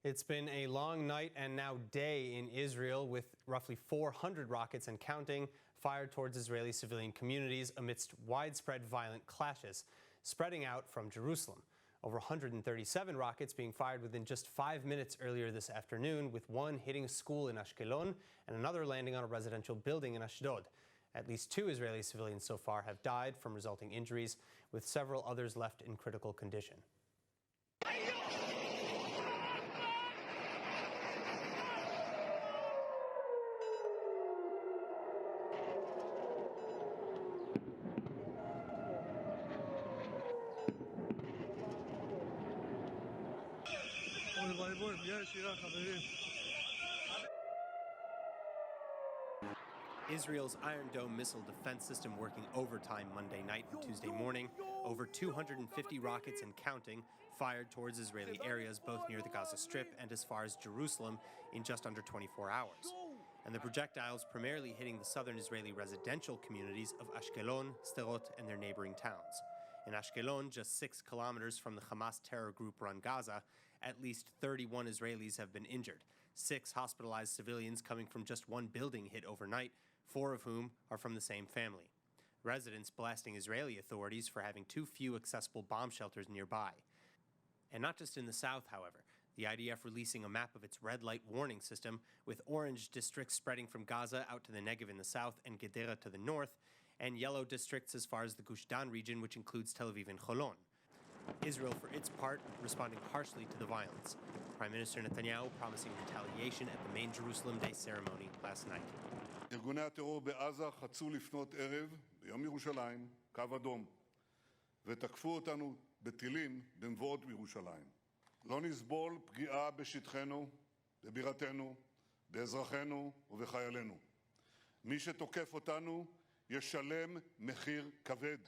It's been a long night and now day in Israel, with roughly 400 rockets and counting fired towards Israeli civilian communities amidst widespread violent clashes spreading out from Jerusalem. Over 137 rockets being fired within just 5 minutes earlier this afternoon, with one hitting a school in Ashkelon and another landing on a residential building in Ashdod. At least 2 Israeli civilians so far have died from resulting injuries, with several others left in critical condition. Israel's Iron Dome missile defense system working overtime Monday night and Tuesday morning. Over 250 rockets and counting fired towards Israeli areas both near the Gaza Strip and as far as Jerusalem in just under 24 hours. And the projectiles primarily hitting the southern Israeli residential communities of Ashkelon, Sderot, and their neighboring towns. In Ashkelon, just 6 kilometers from the Hamas terror group-run Gaza, at least 31 Israelis have been injured. 6 hospitalized civilians coming from just one building hit overnight, 4 of whom are from the same family. Residents blasting Israeli authorities for having too few accessible bomb shelters nearby. And not just in the south, however. The IDF releasing a map of its red light warning system, with orange districts spreading from Gaza out to the Negev in the south and Gedera to the north, and yellow districts as far as the Gush Dan region, which includes Tel Aviv and Holon. Israel, for its part, responding harshly to the violence. Prime Minister Netanyahu promising retaliation at the main Jerusalem Day ceremony last night. ארגוני הטרור בעזה חצו לפנות ערב ביום ירושלים קו אדום ותקפו אותנו בטילים במבואות ירושלים. לא נסבול פגיעה בשטחנו, בבירתנו, באזרחינו ובחיילינו. מי שתוקף אותנו ישלם מחיר כבד.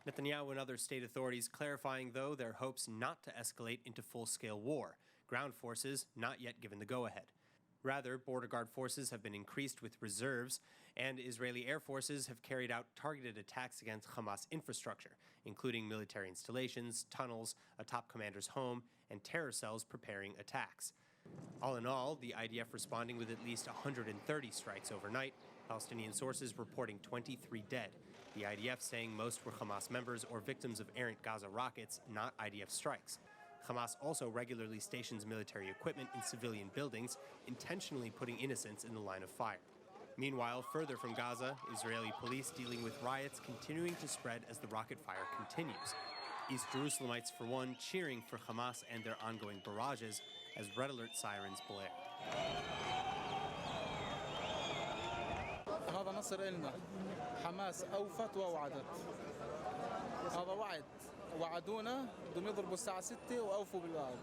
Netanyahu and other state authorities clarifying, though, their hopes not to escalate into full-scale war. Ground forces not yet given the go-ahead. Rather, border guard forces have been increased with reserves, and Israeli air forces have carried out targeted attacks against Hamas infrastructure, including military installations, tunnels, a top commander's home, and terror cells preparing attacks. All in all, the IDF responding with at least 130 strikes overnight, Palestinian sources reporting 23 dead. The IDF saying most were Hamas members or victims of errant Gaza rockets, not IDF strikes. Hamas also regularly stations military equipment in civilian buildings, intentionally putting innocents in the line of fire. Meanwhile, further from Gaza, Israeli police dealing with riots continuing to spread as the rocket fire continues. East Jerusalemites, for one, cheering for Hamas and their ongoing barrages as red alert sirens blare. هذا نصر إلنا. حماس أوفت ووعدت. هذا وعد. وعدونا بدهم يضربوا الساعة 6 وأوفوا بالوعد.